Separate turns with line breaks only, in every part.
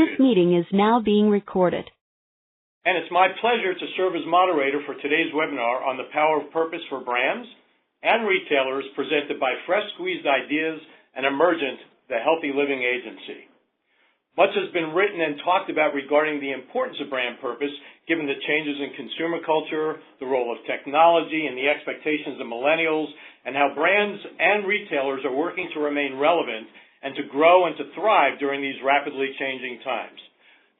This meeting is now being recorded.
And it's my pleasure to serve as moderator for today's webinar on the power of purpose for brands and retailers, presented by Fresh Squeezed Ideas and Emergent, the Healthy Living Agency. Much has been written and talked about regarding the importance of brand purpose, given the changes in consumer culture, the role of technology, and the expectations of millennials, and how brands and retailers are working to remain relevant and to grow and to thrive during these rapidly changing times.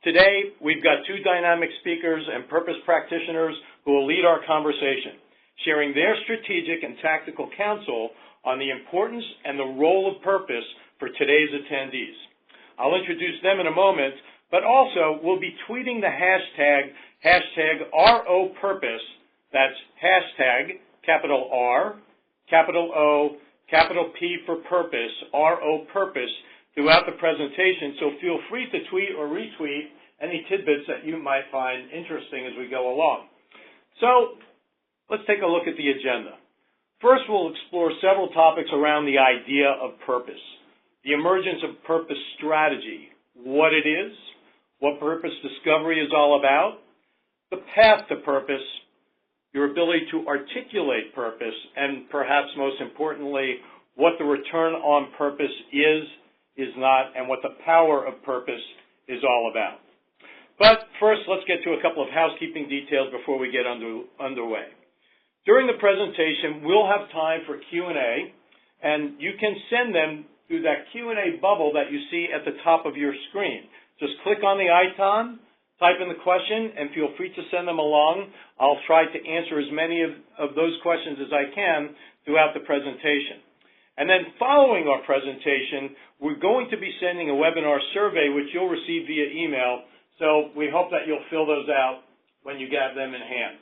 Today, we've got two dynamic speakers and purpose practitioners who will lead our conversation, sharing their strategic and tactical counsel on the importance and the role of purpose for today's attendees. I'll introduce them in a moment, but also we'll be tweeting the hashtag ROPurpose. That's hashtag capital R, capital O, capital P for purpose, ROPurpose, throughout the presentation. So feel free to tweet or retweet any tidbits that you might find interesting as we go along. So let's take a look at the agenda. First, we'll explore several topics around the idea of purpose, the emergence of purpose strategy, what it is, what purpose discovery is all about, the path to purpose, your ability to articulate purpose, and perhaps most importantly, what the return on purpose is not, and what the power of purpose is all about. But first, let's get to a couple of housekeeping details before we get underway. During the presentation, we'll have time for Q&A, and you can send them through that Q&A bubble that you see at the top of your screen. Just click on the icon, type in the question, and feel free to send them along. I'll try to answer as many of those questions as I can throughout the presentation. And then following our presentation, we're going to be sending a webinar survey, which you'll receive via email. So we hope that you'll fill those out when you have them in hand.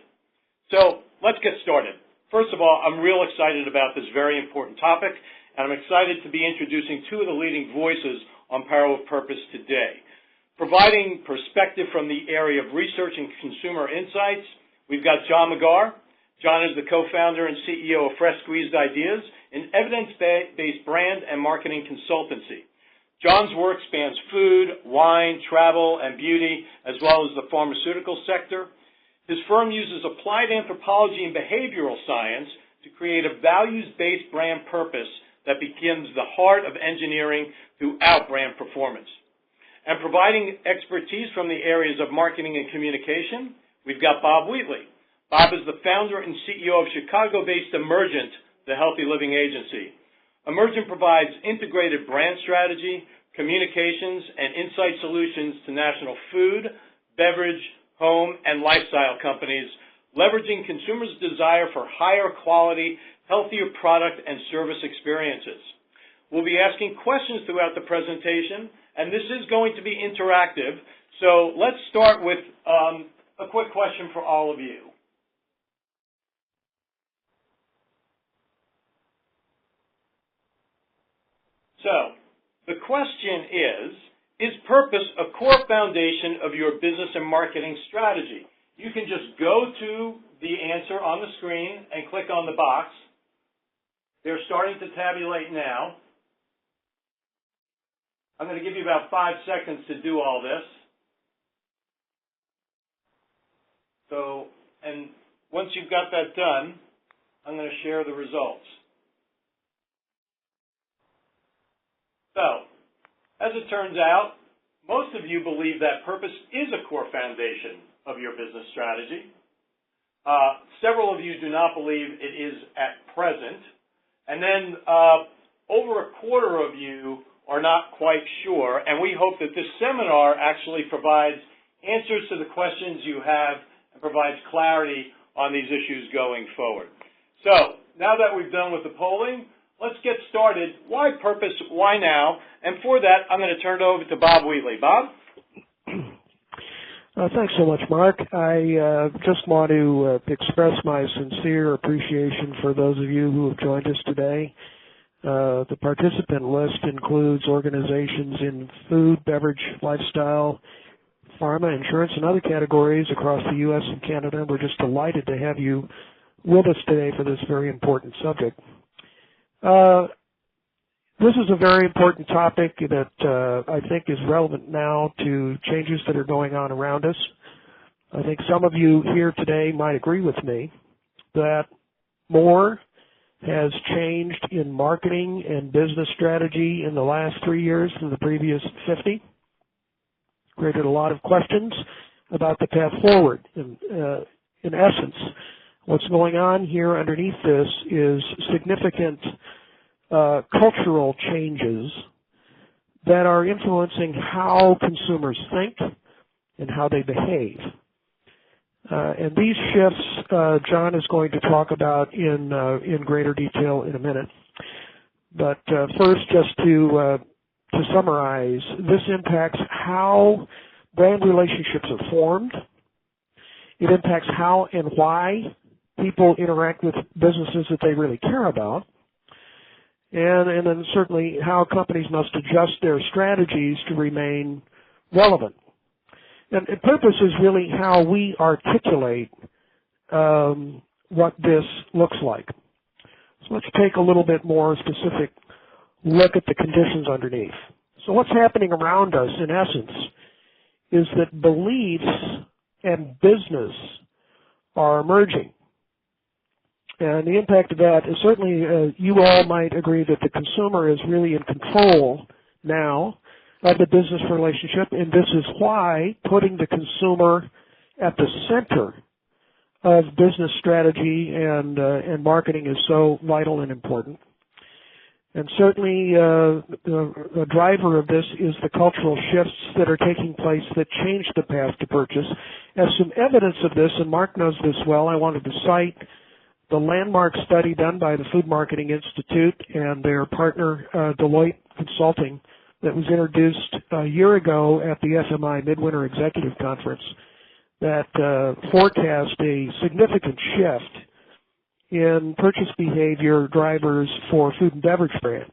So let's get started. First of all, I'm real excited about this very important topic, and I'm excited to be introducing two of the leading voices on Power of Purpose today. Providing perspective from the area of research and consumer insights, we've got John McGarr. John is the co-founder and CEO of Fresh Squeezed Ideas, an evidence-based brand and marketing consultancy. John's work spans food, wine, travel, and beauty, as well as the pharmaceutical sector. His firm uses applied anthropology and behavioral science to create a values-based brand purpose that becomes the heart of engineering throughout brand performance. And providing expertise from the areas of marketing and communication, we've got Bob Wheatley. Bob is the founder and CEO of Chicago-based Emergent, the Healthy Living Agency. Emergent provides integrated brand strategy, communications, and insight solutions to national food, beverage, home, and lifestyle companies, leveraging consumers' desire for higher quality, healthier product and service experiences. We'll be asking questions throughout the presentation, and this is going to be interactive. So let's start with a quick question for all of you. So the question is purpose a core foundation of your business and marketing strategy? You can just go to the answer on the screen and click on the box. They're starting to tabulate now. I'm going to give you about 5 seconds to do all this. So, and once you've got that done, I'm going to share the results. So, as it turns out, most of you believe that purpose is a core foundation of your business strategy. Several of you do not believe it is at present. And then over a quarter of you are not quite sure, and we hope that this seminar actually provides answers to the questions you have and provides clarity on these issues going forward. So now that we've done with the polling, let's get started. Why purpose? Why now? And for that, I'm going to turn it over to Bob Wheatley. Bob?
Thanks so much, Mark. I just want to express my sincere appreciation for those of you who have joined us today. The participant list includes organizations in food, beverage, lifestyle, pharma, insurance, and other categories across the U.S. and Canada. We're just delighted to have you with us today for this very important subject. This is a very important topic that I think is relevant now to changes that are going on around us. I think some of you here today might agree with me that more has changed in marketing and business strategy in the last 3 years than the previous 50. Created a lot of questions about the path forward. In essence, what's going on here underneath this is significant cultural changes that are influencing how consumers think and how they behave. And these shifts, John is going to talk about in greater detail in a minute. But first, just to summarize, this impacts how brand relationships are formed. It impacts how and why people interact with businesses that they really care about. And then certainly how companies must adjust their strategies to remain relevant. And purpose is really how we articulate what this looks like. So let's take a little bit more specific look at the conditions underneath. So what's happening around us, in essence, is that beliefs and business are merging. And the impact of that is certainly, you all might agree that the consumer is really in control now of the business relationship, and this is why putting the consumer at the center of business strategy and marketing is so vital and important. And certainly the driver of this is the cultural shifts that are taking place that change the path to purchase. As some evidence of this, and Mark knows this well, I wanted to cite the landmark study done by the Food Marketing Institute and their partner Deloitte Consulting that was introduced a year ago at the FMI Midwinter Executive Conference that forecast a significant shift in purchase behavior drivers for food and beverage brands,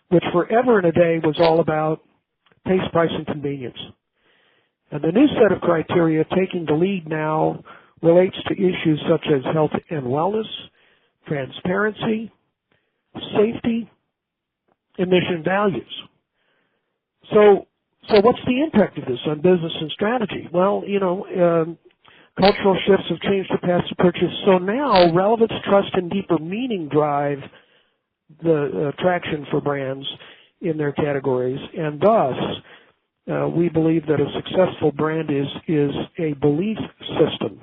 which forever and a day was all about taste, price, and convenience. And the new set of criteria taking the lead now relates to issues such as health and wellness, transparency, safety, and mission values. So what's the impact of this on business and strategy? Well, cultural shifts have changed the path to purchase. So now relevance, trust, and deeper meaning drive the traction for brands in their categories. And thus, we believe that a successful brand is a belief system.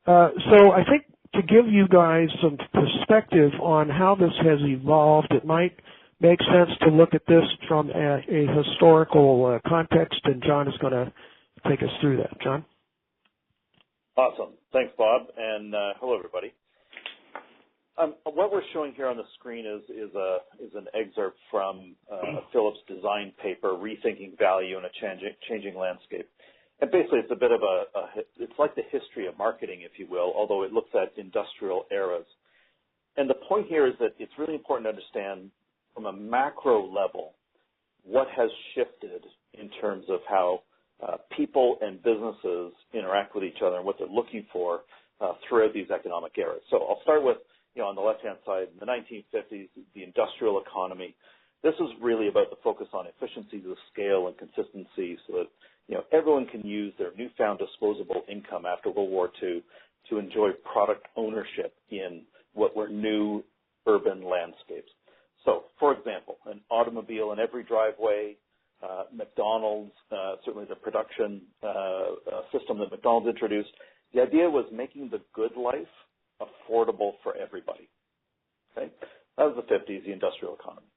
So I think to give you guys some perspective on how this has evolved, it might make sense to look at this from a historical context, and John is going to take us through that. John?
Awesome. Thanks, Bob, and hello, everybody. What we're showing here on the screen is an excerpt from Phillips' design paper, Rethinking Value in a Changing Landscape. And basically, it's a bit of it's like the history of marketing, if you will, although it looks at industrial eras. And the point here is that it's really important to understand from a macro level what has shifted in terms of how people and businesses interact with each other and what they're looking for throughout these economic eras. So I'll start with, on the left-hand side, in the 1950s, the industrial economy. This was really about the focus on efficiencies of scale and consistency so that, everyone can use their newfound disposable income after World War II to enjoy product ownership in what were new urban landscapes. So, for example, an automobile in every driveway, McDonald's, certainly the production system that McDonald's introduced. The idea was making the good life affordable for everybody. Okay? That was the 50s, the industrial economy.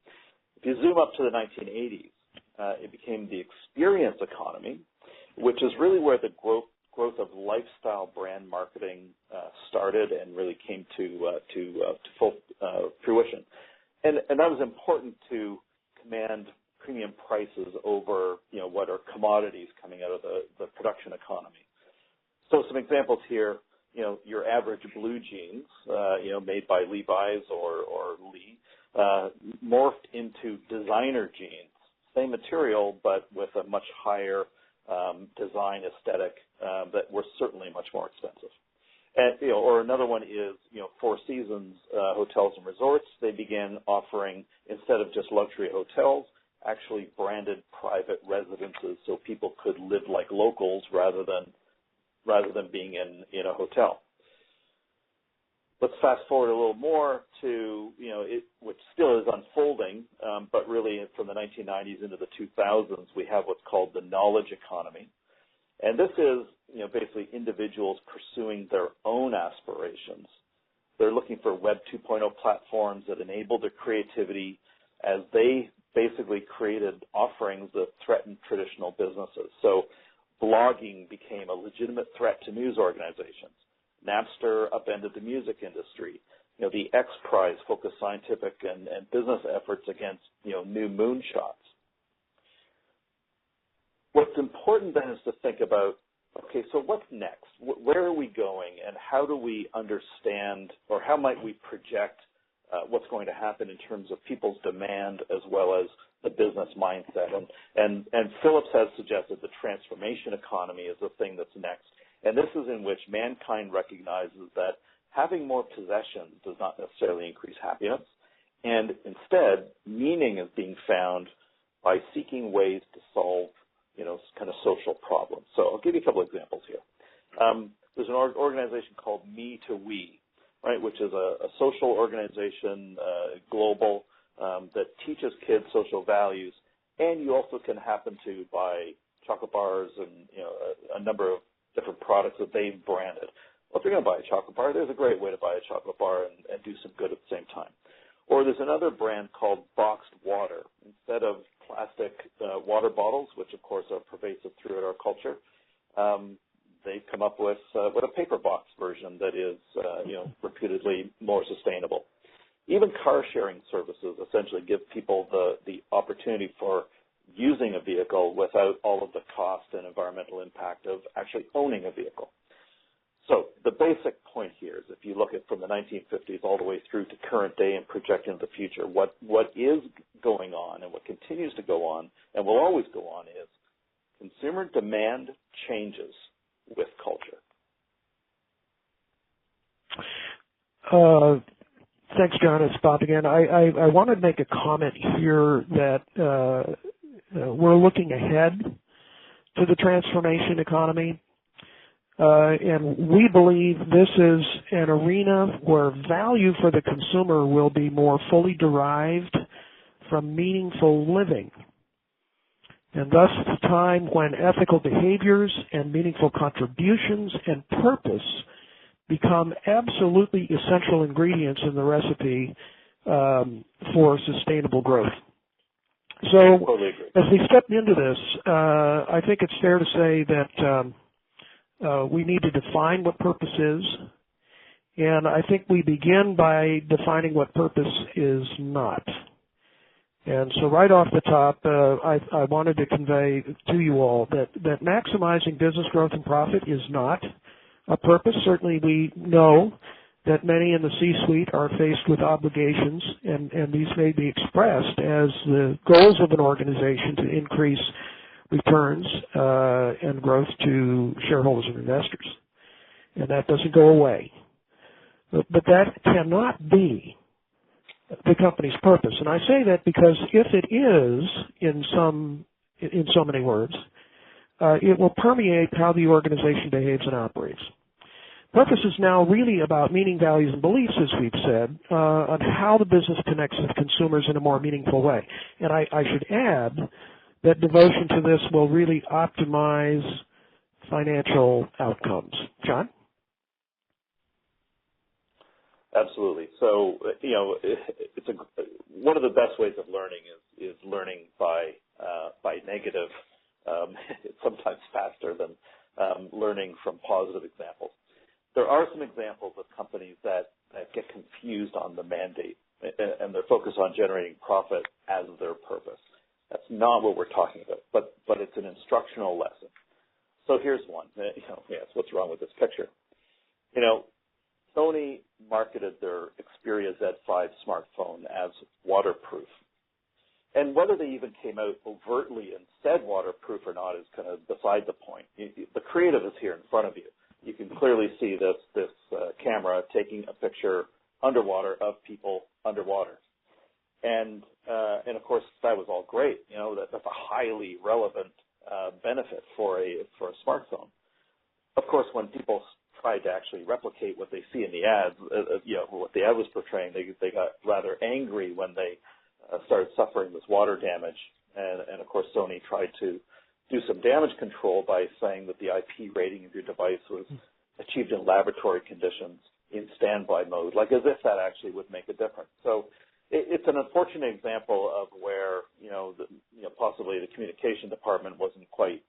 If you zoom up to the 1980s, it became the experience economy, which is really where the growth of lifestyle brand marketing started and really came to full fruition. And that was important to command premium prices over, what are commodities coming out of the production economy. So some examples here, your average blue jeans, made by Levi's or Lee, morphed into designer jeans. Same material, but with a much higher design aesthetic that were certainly much more expensive. And, or another one is, Four Seasons hotels and resorts. They began offering, instead of just luxury hotels, actually branded private residences so people could live like locals rather than being in a hotel. Let's fast forward a little more to, which still is unfolding, but really from the 1990s into the 2000s, we have what's called the knowledge economy. And this is, basically individuals pursuing their own aspirations. They're looking for Web 2.0 platforms that enable their creativity as they basically created offerings that threatened traditional businesses. So blogging became a legitimate threat to news organizations. Napster upended the music industry. The X Prize focused scientific and business efforts against, new moonshots. What's important then is to think about, okay, so what's next? Where are we going, and how do we understand, or how might we project what's going to happen in terms of people's demand as well as the business mindset? And Phillips has suggested the transformation economy is the thing that's next. And this is in which mankind recognizes that having more possessions does not necessarily increase happiness, and instead, meaning is being found by seeking ways to solve, kind of social problems. So I'll give you a couple examples here. There's an organization called Me to We, right, which is a social organization, global, that teaches kids social values, and you also can happen to buy chocolate bars and, a number of different products that they've branded. Well, if you're going to buy a chocolate bar, there's a great way to buy a chocolate bar and do some good at the same time. Or there's another brand called Boxed Water. Instead of plastic water bottles, which of course are pervasive throughout our culture, they've come up with a paper box version that is, reputedly more sustainable. Even car sharing services essentially give people the opportunity for using a vehicle without all of the cost and environmental impact of actually owning a vehicle. So the basic point here is if you look at from the 1950s all the way through to current day and project into the future, what is going on and what continues to go on and will always go on is consumer demand changes with culture.
Thanks, John. It's Bob again. I wanted to make a comment here that we're looking ahead to the transformation economy. And we believe this is an arena where value for the consumer will be more fully derived from meaningful living. And thus it's a time when ethical behaviors and meaningful contributions and purpose become absolutely essential ingredients in the recipe for sustainable growth. So as we step into this, I think it's fair to say that we need to define what purpose is, and I think we begin by defining what purpose is not. And so right off the top, I wanted to convey to you all that maximizing business growth and profit is not a purpose. Certainly we know that many in the C-suite are faced with obligations, and these may be expressed as the goals of an organization to increase returns and growth to shareholders and investors. And that doesn't go away. But that cannot be the company's purpose. And I say that because if it is, in so many words, it will permeate how the organization behaves and operates. Purpose is now really about meaning, values, and beliefs, as we've said, on how the business connects with consumers in a more meaningful way. And I should add that devotion to this will really optimize financial outcomes. John?
Absolutely. So, it's one of the best ways of learning is learning by negative. It's sometimes faster than learning from positive examples. There are some examples of companies that get confused on the mandate and they're focused on generating profit as their purpose. That's not what we're talking about, but it's an instructional lesson. So here's one. Yes, what's wrong with this picture? Sony marketed their Xperia Z5 smartphone as waterproof. And whether they even came out overtly and said waterproof or not is kind of beside the point. The creative is here in front of you. you can clearly see this camera taking a picture underwater of people underwater. And of course, that was all great. You know, that's a highly relevant benefit for a smartphone. Of course, when people tried to actually replicate what they see in the ads, what the ad was portraying, they got rather angry when they started suffering this water damage. And of course, Sony tried to do some damage control by saying that the IP rating of your device was achieved in laboratory conditions in standby mode, like as if that actually would make a difference. So it's an unfortunate example of where, possibly the communication department wasn't quite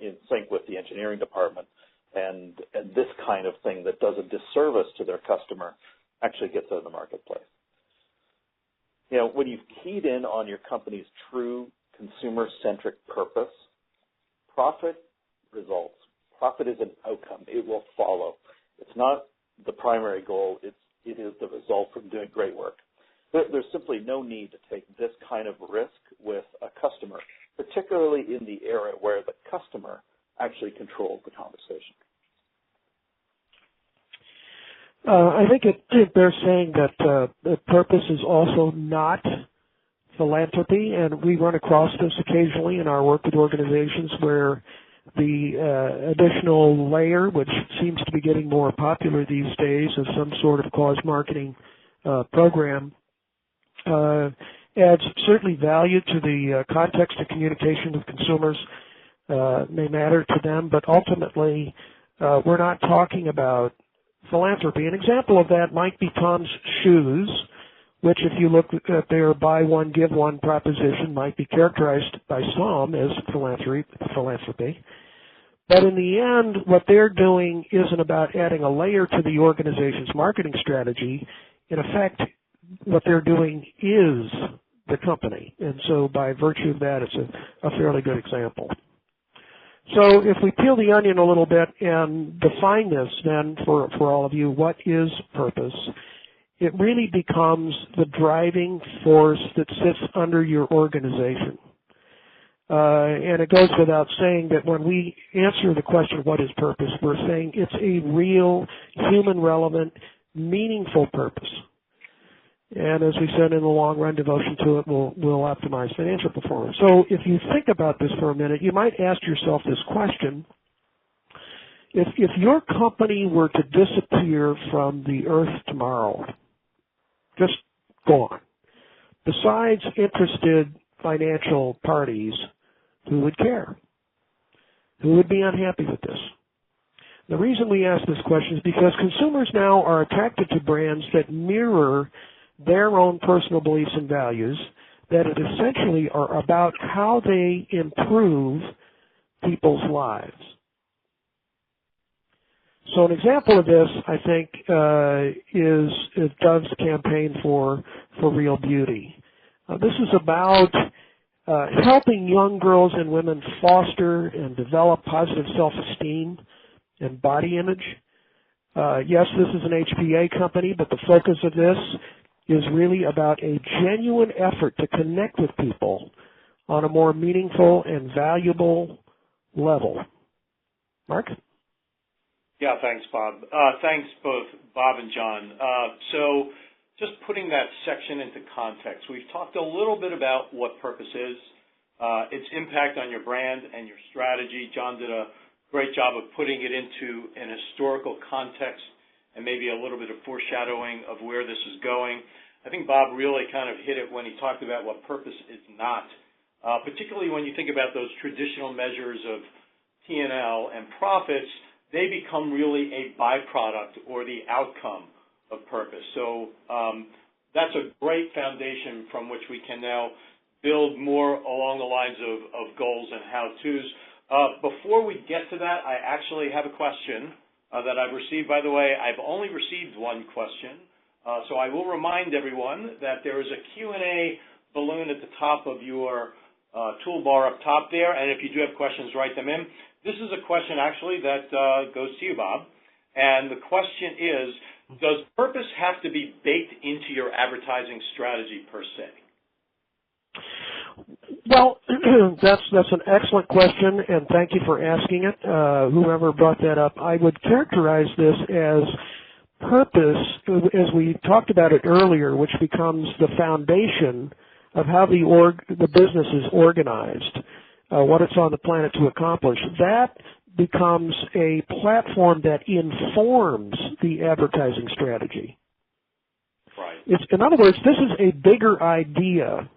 in sync with the engineering department, and this kind of thing that does a disservice to their customer actually gets out of the marketplace. You know, when you've keyed in on your company's true consumer-centric purpose, profit results. Profit is an outcome. It will follow. It's not the primary goal. It is the result from doing great work. There's simply no need to take this kind of risk with a customer, particularly in the era where the customer actually controls the conversation.
I think they're saying that purpose is also not philanthropy, and we run across this occasionally in our work with organizations where the additional layer, which seems to be getting more popular these days as some sort of cause marketing program, adds certainly value to the context of communication with consumers, may matter to them, but ultimately we're not talking about philanthropy. An example of that might be Tom's Shoes, which if you look at their buy one, give one proposition might be characterized by some as philanthropy. But in the end, what they're doing isn't about adding a layer to the organization's marketing strategy. In effect, what they're doing is the company. And so by virtue of that, it's a fairly good example. So if we peel the onion a little bit and define this then for all of you, what is purpose? It really becomes the driving force that sits under your organization. And it goes without saying that when we answer the question, what is purpose, we're saying it's a real, human relevant, meaningful purpose. And as we said, in the long run, devotion to it will optimize financial performance. So if you think about this for a minute, you might ask yourself this question. If your company were to disappear from the earth tomorrow, just gone, besides interested financial parties, who would care? Who would be unhappy with this? The reason we ask this question is because consumers now are attracted to brands that mirror their own personal beliefs and values, that it essentially are about how they improve people's lives. So an example of this, I think, is Dove's campaign for Real Beauty. This is about helping young girls and women foster and develop positive self-esteem and body image. Yes, this is an HPA company, but the focus of this is really about a genuine effort to connect with people on a more meaningful and valuable level. Mark?
Yeah, thanks, Bob. Thanks both Bob and John. So just putting that section into context, we've talked a little bit about what purpose is, its impact on your brand and your strategy. John did a great job of putting it into an historical context and maybe a little bit of foreshadowing of where this is going. I think Bob really kind of hit it when he talked about what purpose is not, particularly when you think about those traditional measures of P&L and profits. They become really a byproduct or the outcome of purpose. So that's a great foundation from which we can now build more along the lines of goals and how-tos. Before we get to that, I actually have a question that I've received. By the way, I've only received one question, so I will remind everyone that there is a Q&A balloon at the top of your toolbar up top there, and if you do have questions, write them in. This is a question, actually, that goes to you, Bob, and the question is, does purpose have to be baked into your advertising strategy per se?
Well, that's an excellent question, and thank you for asking it. Whoever brought that up, I would characterize this as purpose, as we talked about it earlier, which becomes the foundation of how the business is organized, what it's on the planet to accomplish. That becomes a platform that informs the advertising strategy.
Right.
In other words, this is a bigger idea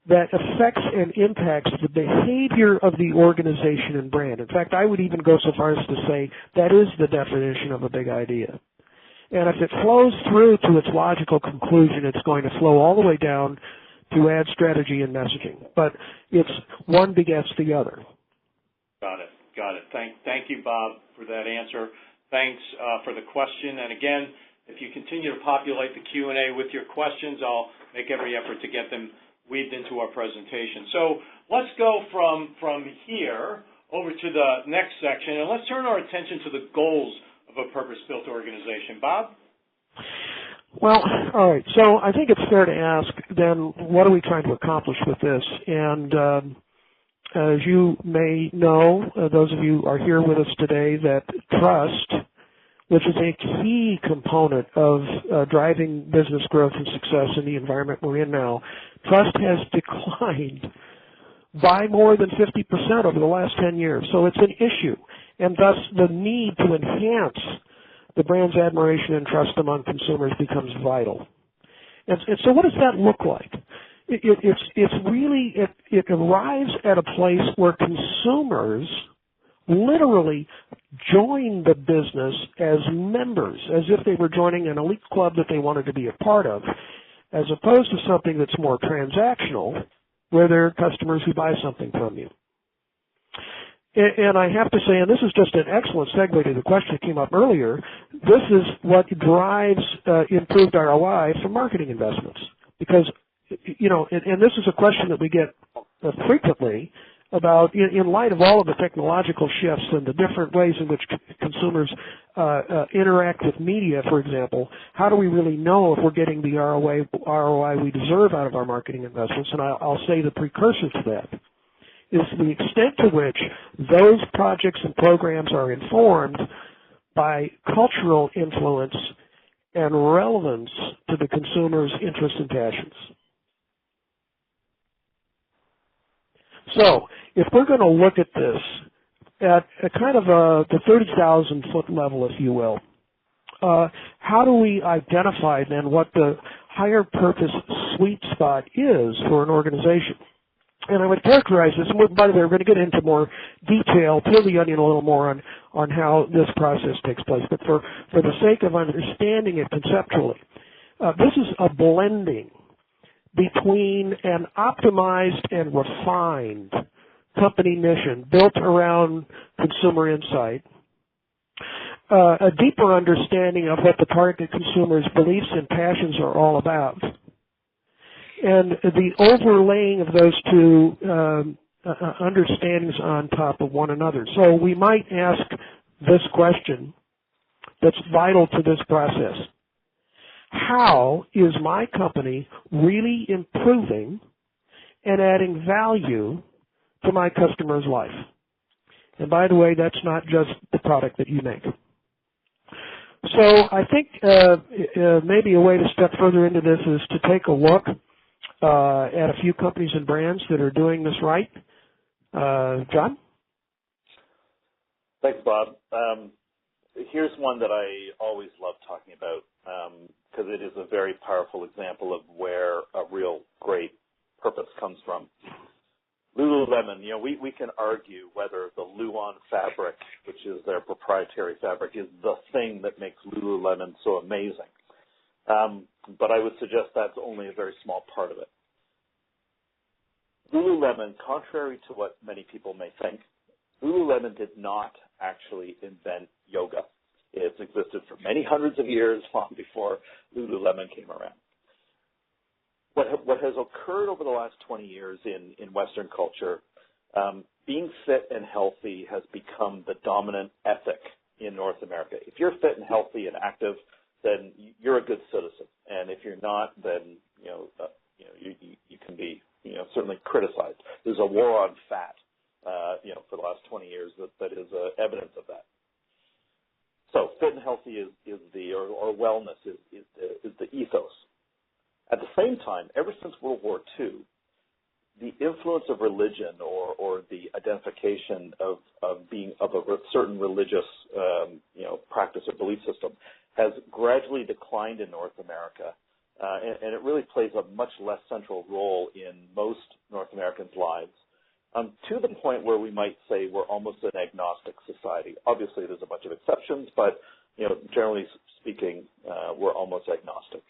that affects and impacts the behavior of the organization and brand. In fact, I would even go so far as to say that is the definition of a big idea. And if it flows through to its logical conclusion, it's going to flow all the way down to ad strategy and messaging. But it's one begets the other.
Got it. Thank you, Bob, for that answer. Thanks for the question. And again, if you continue to populate the Q&A with your questions, I'll make every effort to get them weaved into our presentation. So let's go from here over to the next section, and let's turn our attention to the goals of a purpose-built organization. Bob?
Well, all right. So I think it's fair to ask, then, what are we trying to accomplish with this? And as you may know, those of you who are here with us today, that trust, which is a key component of driving business growth and success in the environment we're in now, trust has declined by more than 50% over the last 10 years. So it's an issue, and thus the need to enhance the brand's admiration and trust among consumers becomes vital. And so what does that look like? It arrives at a place where consumers literally join the business as members, as if they were joining an elite club that they wanted to be a part of, as opposed to something that's more transactional, where they're customers who buy something from you. And I have to say, and this is just an excellent segue to the question that came up earlier, this is what drives improved ROI for marketing investments. Because, and this is a question that we get frequently about, in light of all of the technological shifts and the different ways in which consumers interact with media, for example, how do we really know if we're getting the ROI we deserve out of our marketing investments? And I'll say the precursor to that is the extent to which those projects and programs are informed by cultural influence and relevance to the consumer's interests and passions. So, if we're going to look at this at a kind of the 30,000-foot level, if you will, how do we identify then what the higher purpose sweet spot is for an organization? And I would characterize this, and by the way, we're going to get into more detail, peel the onion a little more on how this process takes place. But for the sake of understanding it conceptually, this is a blending between an optimized and refined company mission built around consumer insight, a deeper understanding of what the target consumer's beliefs and passions are all about, and the overlaying of those two understandings on top of one another. So we might ask this question that's vital to this process. How is my company really improving and adding value to my customer's life? And by the way, that's not just the product that you make. So I think maybe a way to step further into this is to take a look at a few companies and brands that are doing this right. John?
Thanks, Bob. Here's one that I always love talking about because it is a very powerful example of where a real great purpose comes from. Lululemon, we can argue whether the Luon fabric, which is their proprietary fabric, is the thing that makes Lululemon so amazing. But I would suggest that's only a very small part of it. Lululemon, contrary to what many people may think, Lululemon did not actually invent yoga. It's existed for many hundreds of years, long before Lululemon came around. What has occurred over the last 20 years in Western culture, being fit and healthy has become the dominant ethic in North America. If you're fit and healthy and active, then you're a good citizen. And if you're not, then you can be certainly criticized. There's war on fat, for the last 20 years that is evidence of that. So fit and healthy is the, or wellness is the ethos. At the same time, ever since World War II, the influence of religion or the identification of being of a certain religious practice or belief system has gradually declined in North America, and it really plays a much less central role in most North Americans' lives, to the point where we might say we're almost an agnostic society. Obviously, there's a bunch of exceptions, but generally speaking, we're almost agnostic.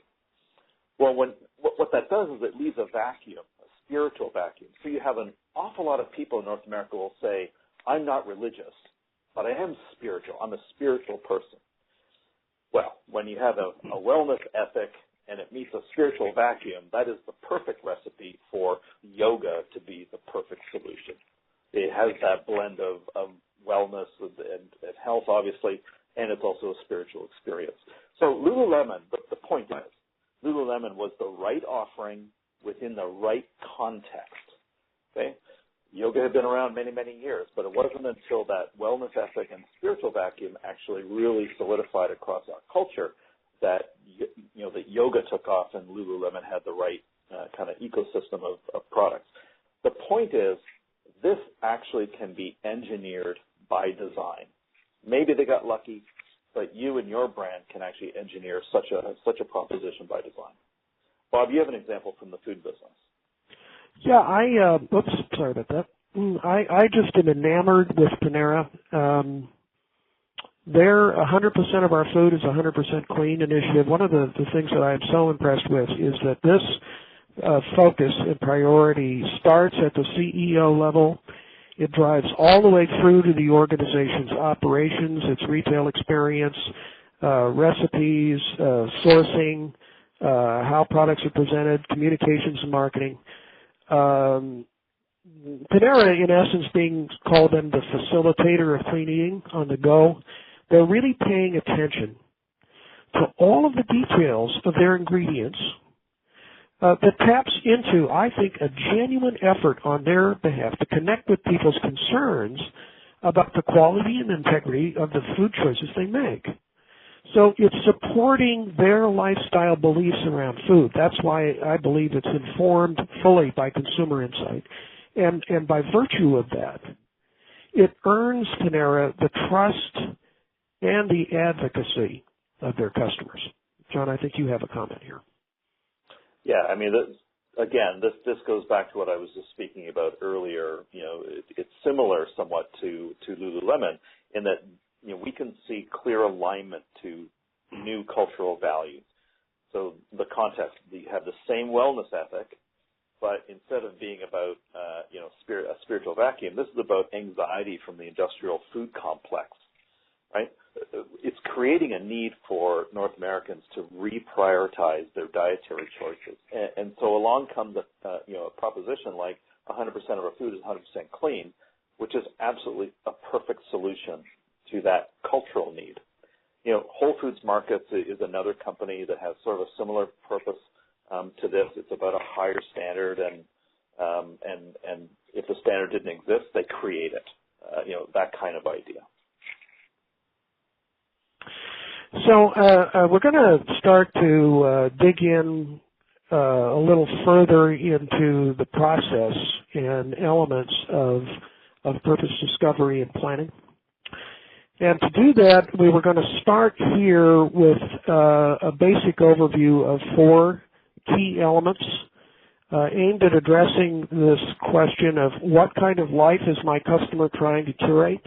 Well, what that does is it leaves a vacuum, a spiritual vacuum. So you have an awful lot of people in North America will say, I'm not religious, but I am spiritual. I'm a spiritual person. Well, when you have a wellness ethic and it meets a spiritual vacuum, that is the perfect recipe for yoga to be the perfect solution. It has that blend of wellness and health, obviously, and it's also a spiritual experience. So Lululemon, the point is, Lululemon was the right offering within the right context. Okay? Yoga had been around many, many years, but it wasn't until that wellness ethic and spiritual vacuum actually really solidified across our culture that that yoga took off and Lululemon had the right kind of ecosystem of products. The point is, this actually can be engineered by design. Maybe they got lucky, but you and your brand can actually engineer such a proposition by design. Bob, you have an example from the food business.
Yeah, sorry about that. I just am enamored with Panera. Their 100% of our food is 100% clean initiative. One of the things that I am so impressed with is that this focus and priority starts at the CEO level. It drives all the way through to the organization's operations, its retail experience, recipes, sourcing, how products are presented, communications and marketing. Panera, in essence, being called them the facilitator of clean eating on the go, they're really paying attention to all of the details of their ingredients that taps into, I think, a genuine effort on their behalf to connect with people's concerns about the quality and integrity of the food choices they make. So it's supporting their lifestyle beliefs around food. That's why I believe it's informed fully by consumer insight. And by virtue of that, it earns Panera the trust and the advocacy of their customers. John, I think you have a comment here.
Yeah, I mean, this goes back to what I was just speaking about earlier. It's similar somewhat to Lululemon in that we can see clear alignment to new cultural values. So the context, you have the same wellness ethic, but instead of being about a spiritual vacuum, this is about anxiety from the industrial food complex, right? It's creating a need for North Americans to reprioritize their dietary choices, and so along comes a proposition like 100% of our food is 100% clean, which is absolutely a perfect solution to that cultural need. Whole Foods Markets is another company that has sort of a similar purpose to this. It's about a higher standard, and if the standard didn't exist, they create it. That kind of idea.
So we're going to start to dig in a little further into the process and elements of purpose discovery and planning. And to do that, we were going to start here with a basic overview of 4 key elements aimed at addressing this question of what kind of life is my customer trying to curate.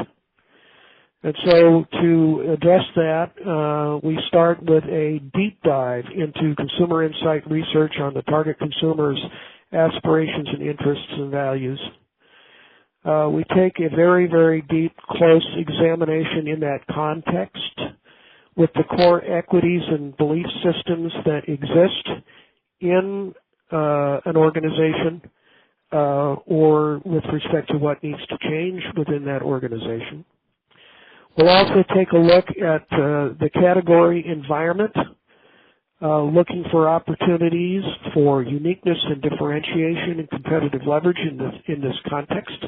And so to address that, we start with a deep dive into consumer insight research on the target consumer's aspirations and interests and values. We take a very, very deep, close examination in that context with the core equities and belief systems that exist in an organization or with respect to what needs to change within that organization. We'll also take a look at the category environment looking for opportunities for uniqueness and differentiation and competitive leverage in this context.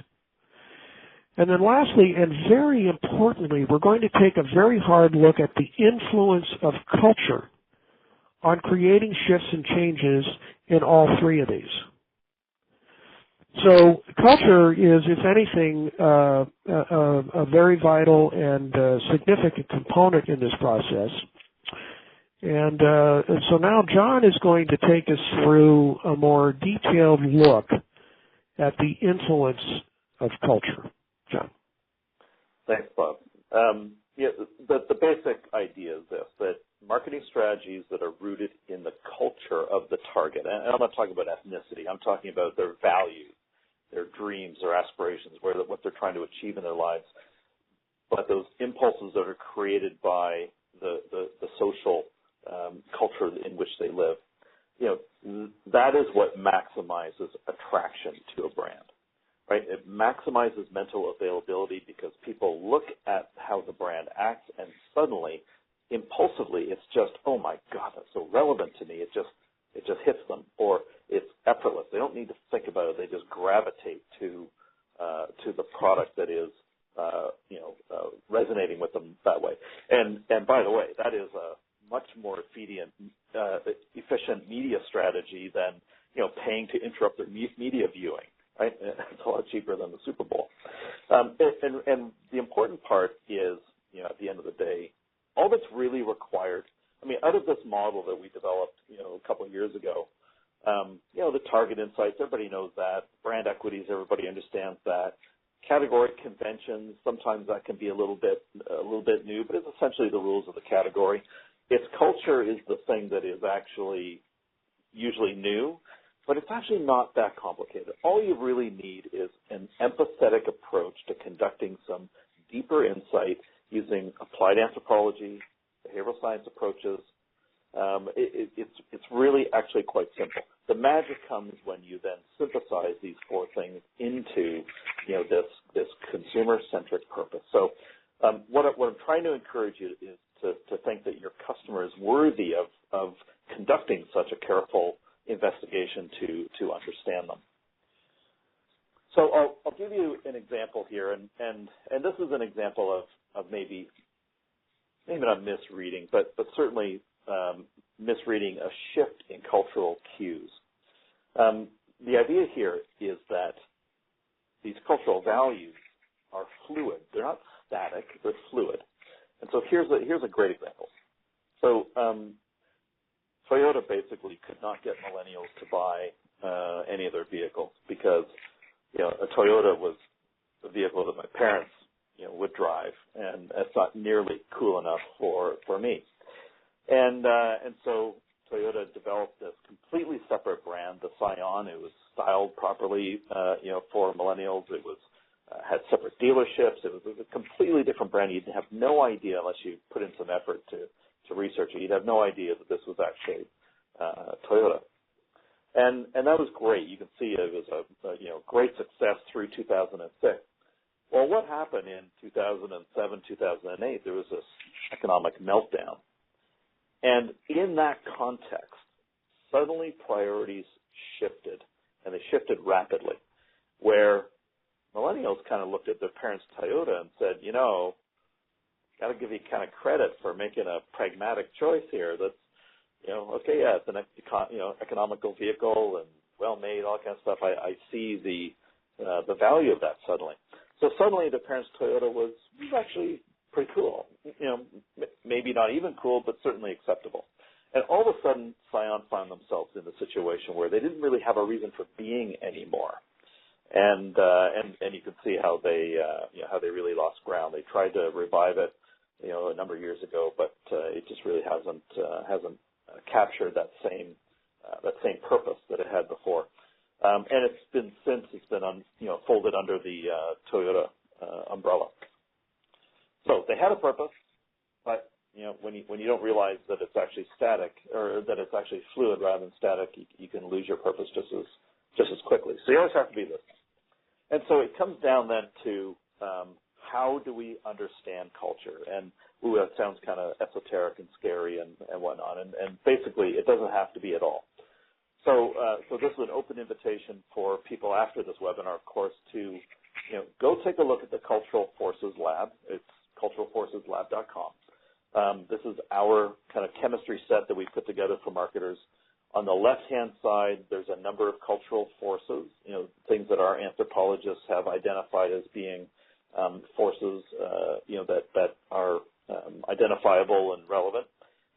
And then lastly, and very importantly, we're going to take a very hard look at the influence of culture on creating shifts and changes in all three of these. So culture is, if anything, a very vital and significant component in this process. And so now John is going to take us through a more detailed look at the influence of culture. John.
Thanks, Bob. The basic idea is this, that marketing strategies that are rooted in the culture of the target, and I'm not talking about ethnicity, I'm talking about their values, their dreams, their aspirations, what they're trying to achieve in their lives, but those impulses that are created by the social culture in which they live, that is what maximizes attraction to a brand. Right? It maximizes mental availability because people look at how the brand acts and suddenly, impulsively, it's just, oh my God, that's so relevant to me. It just hits them, or it's effortless. They don't need to think about it. They just gravitate to the product that is, resonating with them that way. And by the way, that is a much more efficient media strategy than paying to interrupt their media viewing. Right? It's a lot cheaper than the Super Bowl. And the important part is, at the end of the day, all that's really required, out of this model that we developed, a couple of years ago, the target insights, everybody knows that. Brand equities, everybody understands that. Category conventions, sometimes that can be a little bit new, but it's essentially the rules of the category. Its culture is the thing that is actually usually new, but it's actually not that complicated. All you really need is an empathetic approach to conducting some deeper insight using applied anthropology, behavioral science approaches. It's really actually quite simple. The magic comes when you then synthesize these four things into this consumer-centric purpose. So what I'm trying to encourage you is to think that your customer is worthy of conducting such a careful investigation to understand them. So I'll give you an example here, and this is an example of maybe not misreading, but certainly misreading a shift in cultural cues. The idea here is that these cultural values are fluid. They're not static, they're fluid. And so here's a great example. So Toyota basically could not get millennials to buy any of their vehicles because, a Toyota was a vehicle that my parents, would drive, and that's not nearly cool enough for me. And so Toyota developed this completely separate brand, the Scion. It was styled properly, for millennials. It was had separate dealerships. It was a completely different brand. You'd have no idea unless you put in some effort to research it. You'd have no idea that this was actually Toyota. And that was great. You can see it was a great success through 2006. Well, what happened in 2007, 2008? There was this economic meltdown. And in that context, suddenly priorities shifted, and they shifted rapidly, where millennials kind of looked at their parents' Toyota and said, got to give you kind of credit for making a pragmatic choice here. That's, okay, yeah, it's an economical vehicle and well-made, all that kind of stuff. I see the value of that suddenly. So suddenly the parents' Toyota was actually pretty cool. Maybe not even cool, but certainly acceptable. And all of a sudden, Scion found themselves in a situation where they didn't really have a reason for being anymore. And you can see how they really lost ground. They tried to revive it, a number of years ago, but it just really hasn't captured that same purpose that it had before. And it's been folded under the Toyota umbrella. So they had a purpose, but when you don't realize that it's actually static or that it's actually fluid rather than static, you can lose your purpose just as quickly. So you always have to be this. And so it comes down then to how do we understand culture? And ooh, that sounds kind of esoteric and scary and whatnot. And basically, it doesn't have to be at all. So this is an open invitation for people after this webinar, of course, to go take a look at the Cultural Forces Lab. It's culturalforceslab.com. This is our kind of chemistry set that we put together for marketers. On the left-hand side, there's a number of cultural forces, things that our anthropologists have identified as being forces, that are identifiable and relevant.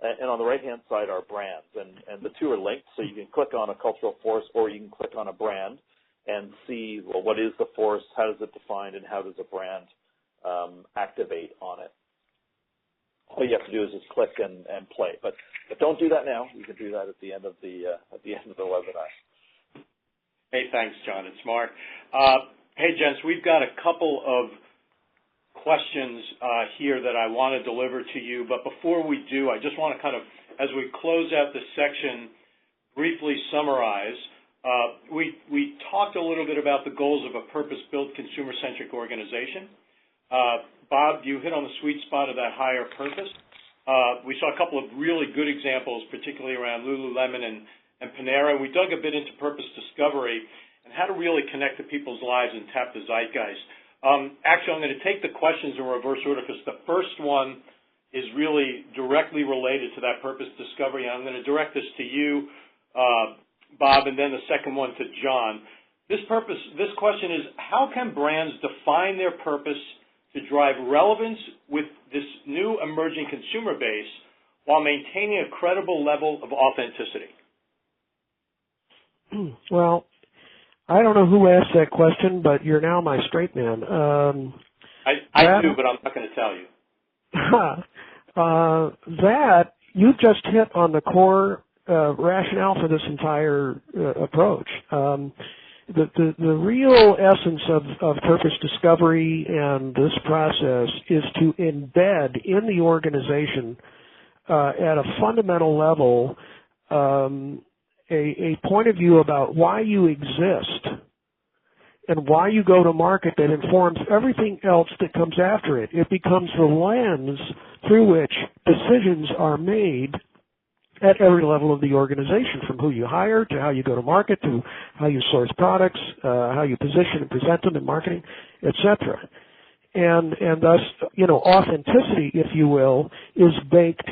And on the right-hand side are brands, and the two are linked, so you can click on a cultural force or you can click on a brand and see, well, what is the force, how is it defined, and how does a brand activate on it. All you have to do is just click and play, but don't do that now. You can do that at the end of the webinar.
Hey, thanks, John. It's Mark. Hey, gents, we've got a couple of questions here that I want to deliver to you, but before we do, I just want to kind of, as we close out this section, briefly summarize. We talked a little bit about the goals of a purpose-built consumer-centric organization. Bob, you hit on the sweet spot of that higher purpose. We saw a couple of really good examples, particularly around Lululemon and Panera. We dug a bit into purpose discovery and how to really connect to people's lives and tap the zeitgeist. Actually, I'm going to take the questions in reverse order because the first one is really directly related to that purpose discovery. And I'm going to direct this to you, Bob, and then the second one to John. This question is, how can brands define their purpose to drive relevance with this new emerging consumer base while maintaining a credible level of authenticity?
Well, I don't know who asked that question, but you're now my straight man.
I do, but I'm not going to tell you.
That, you just hit on the core rationale for this entire approach. The real essence of purpose discovery and this process is to embed in the organization at a fundamental level a point of view about why you exist and why you go to market that informs everything else that comes after it. It becomes the lens through which decisions are made at every level of the organization, from who you hire to how you go to market to how you source products, how you position and present them in marketing, etc. And thus, authenticity, if you will, is baked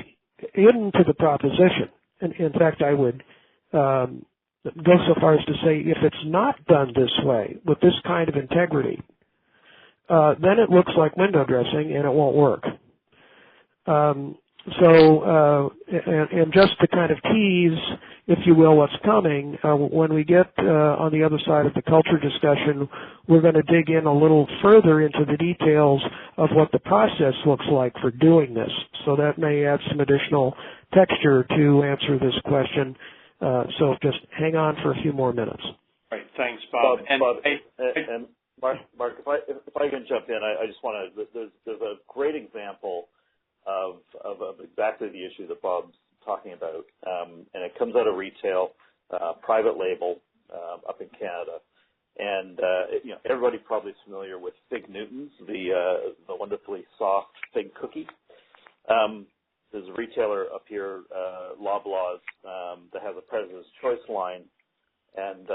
into the proposition. And in fact, I would go so far as to say, if it's not done this way, with this kind of integrity, then it looks like window dressing and it won't work. And just to kind of tease, if you will, what's coming, when we get on the other side of the culture discussion, we're going to dig in a little further into the details of what the process looks like for doing this. So that may add some additional texture to answer this question. So just hang on for a few more minutes.
All right, thanks, Bob.
And Mark, if I can jump in, I just want to. There's a great example of exactly the issue that Bob's talking about, and it comes out of retail, private label up in Canada, and everybody probably is familiar with Fig Newtons, the wonderfully soft fig cookie. There's a retailer up here, Loblaws, that has a President's Choice line, and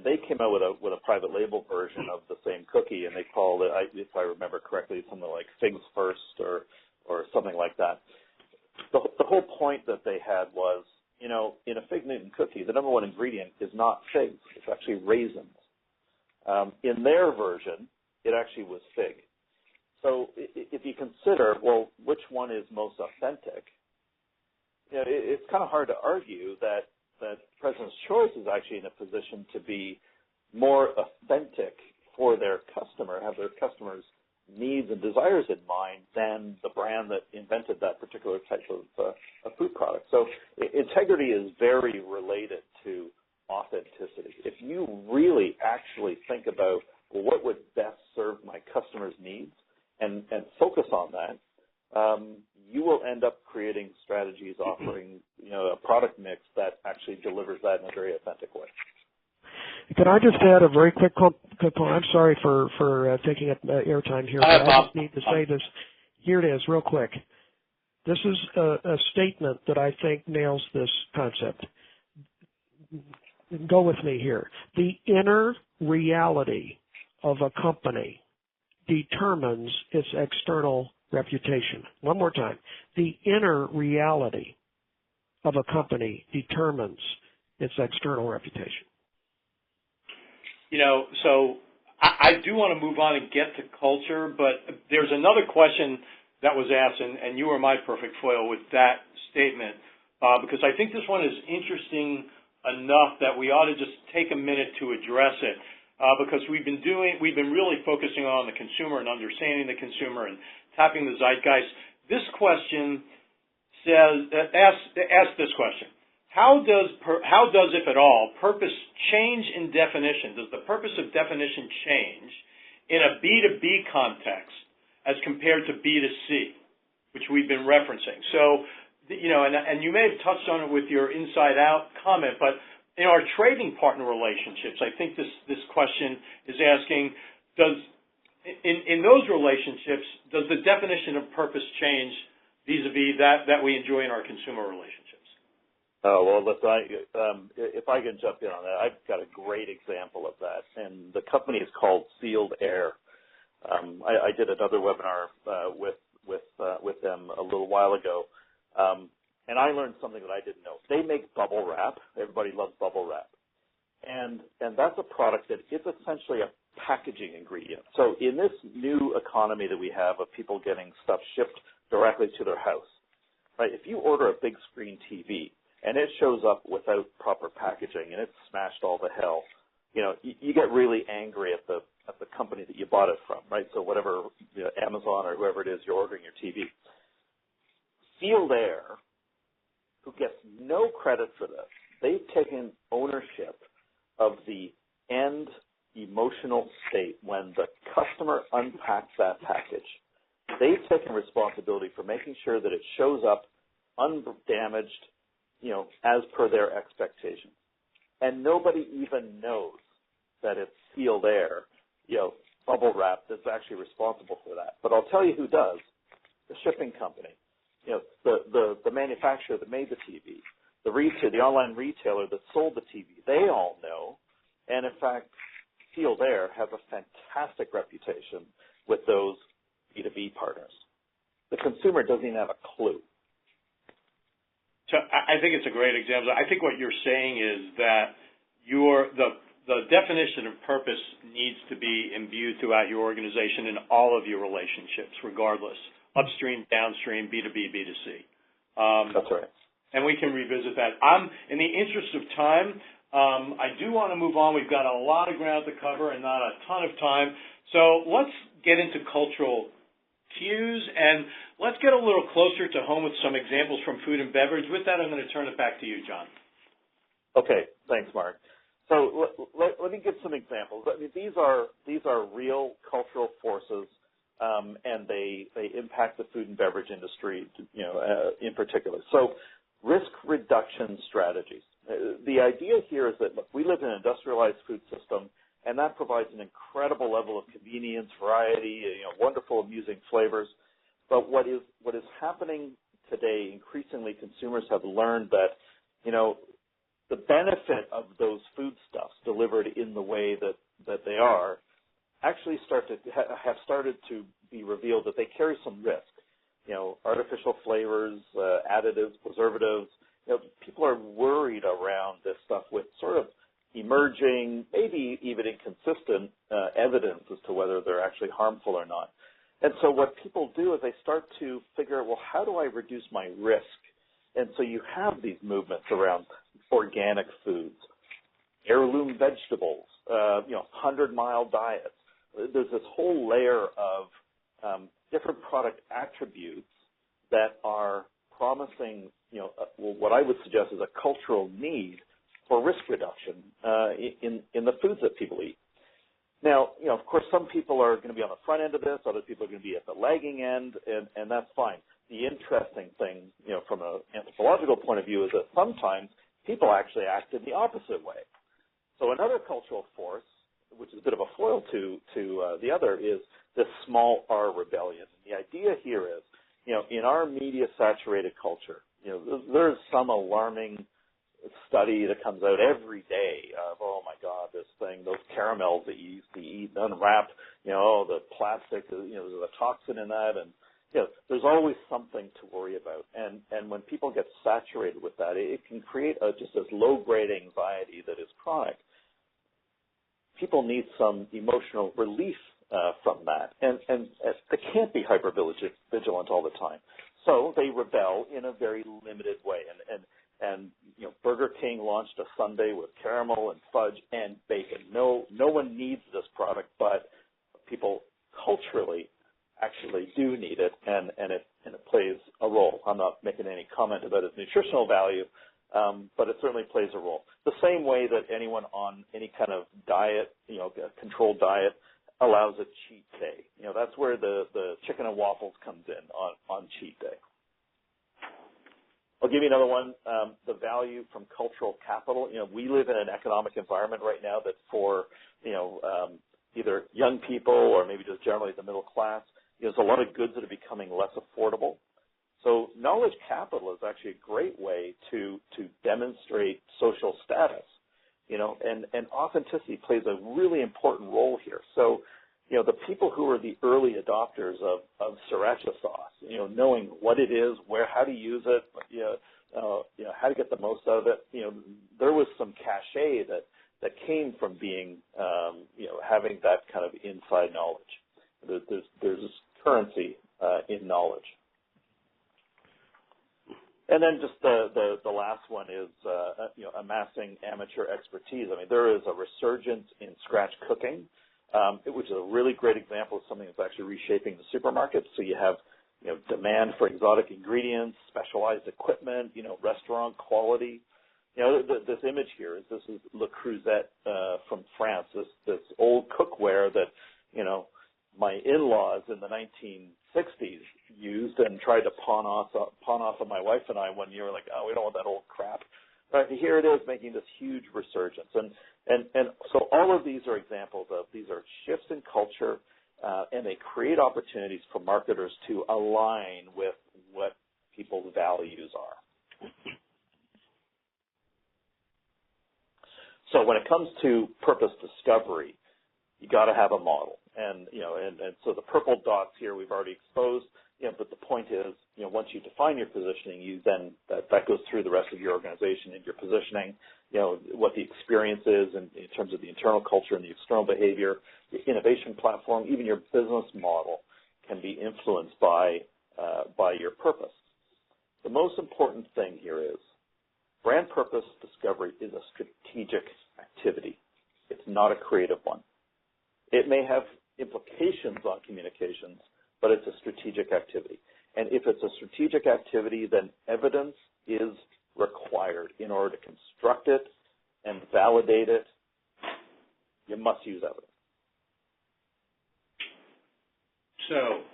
they came out with a private label version of the same cookie, and they called it, if I remember correctly, something like Figs First or something like that. The whole point that they had was, in a Fig Newton cookie, the number one ingredient is not figs. It's actually raisins. In their version, it actually was fig. So if you consider, well, which one is most authentic, it's kind of hard to argue that President's Choice is actually in a position to be more authentic for their customer, have their customers' needs and desires in mind than the brand that invented that particular type of food product. So integrity is very related to authenticity. If you really actually think about, well, what would best serve my customer's needs and focus on that, you will end up creating strategies, offering a product mix that actually delivers that in a very authentic way.
Can I just add a very quick component? I'm sorry for taking up airtime here, but I just need to say this. Here it is, real quick. This is a statement that I think nails this concept. Go with me here. The inner reality of a company determines its external reputation. One more time. The inner reality of a company determines its external reputation.
So I do want to move on and get to culture, but there's another question that was asked, and you are my perfect foil with that statement, because I think this one is interesting enough that we ought to just take a minute to address it, because we've been really focusing on the consumer and understanding the consumer and tapping the zeitgeist. This question asks this question. How does, if at all, purpose change in definition? Does the purpose of definition change in a B2B context as compared to B2C, which we've been referencing? So, and you may have touched on it with your inside-out comment, but in our trading partner relationships, I think this question is asking, in those relationships, does the definition of purpose change vis-a-vis that we enjoy in our consumer relationships?
Oh, well, listen, if I can jump in on that, I've got a great example of that, and the company is called Sealed Air. I did another webinar with them a little while ago, and I learned something that I didn't know. They make bubble wrap. Everybody loves bubble wrap. And that's a product that is essentially a packaging ingredient. So in this new economy that we have of people getting stuff shipped directly to their house, right, if you order a big screen TV, and it shows up without proper packaging, and it's smashed all to hell, you get really angry at the company that you bought it from, right? So whatever, Amazon or whoever it is you're ordering your TV. Sealed Air, who gets no credit for this, they've taken ownership of the end emotional state when the customer unpacks that package. They've taken responsibility for making sure that it shows up undamaged, as per their expectations. And nobody even knows that it's Sealed Air, bubble wrap that's actually responsible for that. But I'll tell you who does, the shipping company, the manufacturer that made the TV, the online retailer that sold the TV, they all know. And in fact, Sealed Air has a fantastic reputation with those B2B partners. The consumer doesn't even have a clue.
So I think it's a great example. I think what you're saying is that the definition of purpose needs to be imbued throughout your organization in all of your relationships, regardless, upstream, downstream, B2B, B2C.
That's right.
And we can revisit that. In the interest of time, I do want to move on. We've got a lot of ground to cover and not a ton of time. So let's get into cultural cues, and let's get a little closer to home with some examples from food and beverage. With that, I'm going to turn it back to you, John.
Okay, thanks, Mark. So let me give some examples. I mean, these are real cultural forces, and they impact the food and beverage industry, in particular. So risk reduction strategies. The idea here is that, look, we live in an industrialized food system, and that provides an incredible level of convenience, variety, wonderful, amusing flavors. But what is happening today, increasingly consumers have learned that, the benefit of those foodstuffs delivered in the way that they are actually have started to be revealed that they carry some risk. Artificial flavors, additives, preservatives. People are worried around this stuff with sort of emerging, maybe even inconsistent evidence as to whether they're actually harmful or not. And so what people do is they start to figure, well, how do I reduce my risk? And so you have these movements around organic foods, heirloom vegetables, 100-mile diets. There's this whole layer of different product attributes that are promising, what I would suggest is a cultural need for risk reduction in the foods that people eat. Now, of course, some people are going to be on the front end of this, other people are going to be at the lagging end, and that's fine. The interesting thing, from an anthropological point of view, is that sometimes people actually act in the opposite way. So another cultural force, which is a bit of a foil to the other, is this small R rebellion. The idea here is, in our media-saturated culture, there's some alarming study that comes out every day of, oh my God, this thing, those caramels that you used to eat unwrapped, the plastic, there's a toxin in that, and there's always something to worry about. And when people get saturated with that, it can create just this low-grade anxiety that is chronic. People need some emotional relief from that, and they can't be hyper-vigilant all the time. So they rebel in a very limited way. And Burger King launched a sundae with caramel and fudge and bacon. No one needs this product, but people culturally actually do need it, and it plays a role. I'm not making any comment about its nutritional value, but it certainly plays a role. The same way that anyone on any kind of diet, a controlled diet, allows a cheat day. That's where the chicken and waffles comes in on cheat day. I'll give you another one, the value from cultural capital. We live in an economic environment right now that for, either young people or maybe just generally the middle class, there's a lot of goods that are becoming less affordable. So knowledge capital is actually a great way to demonstrate social status, and authenticity plays a really important role here. So, the people who are the early adopters of sriracha sauce, knowing what it is, how to use it, how to get the most out of it, there was some cachet that came from being, having that kind of inside knowledge. There's currency in knowledge. And then just the last one is, amassing amateur expertise. I mean, there is a resurgence in scratch cooking, which is a really great example of something that's actually reshaping the supermarket. So you have, demand for exotic ingredients, specialized equipment, restaurant quality. This image here this is Le Creuset from France, this old cookware that, my in-laws in the 1960s used and tried to pawn off of my wife and I one year. Like, oh, we don't want that old crap. But here it is making this huge resurgence. And so all of these are examples of, these are shifts in culture, and they create opportunities for marketers to align with what people's values are. So when it comes to purpose discovery, you got to have a model. And so the purple dots here we've already exposed, but the point is, once you define your positioning, you then, that goes through the rest of your organization and your positioning, what the experience is in terms of the internal culture and the external behavior, your innovation platform, even your business model can be influenced by your purpose. The most important thing here is brand purpose discovery is a strategic activity. It's not a creative one. It may have implications on communications, but it's a strategic activity. And if it's a strategic activity, then evidence is required in order to construct it and validate it. You must use evidence.
So,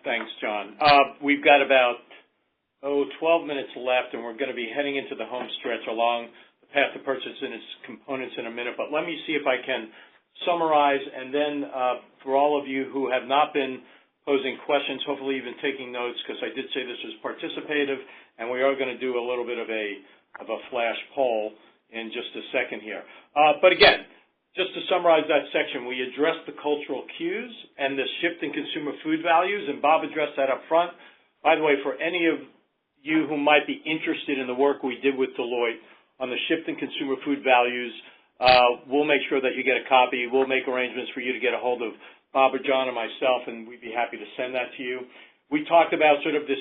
thanks, John. We've got about 12 minutes left, and we're going to be heading into the home stretch along the path to purchase and its components in a minute. But let me see if I can summarize, and then for all of you who have not been posing questions, hopefully you've been taking notes, because I did say this was participative, and we are going to do a little bit of a flash poll in just a second here. But again, just to summarize that section, we addressed the cultural cues and the shift in consumer food values, and Bob addressed that up front. By the way, for any of you who might be interested in the work we did with Deloitte on the shift in consumer food values, we'll make sure that you get a copy. We'll make arrangements for you to get a hold of Bob or John or myself, and we'd be happy to send that to you. We talked about sort of this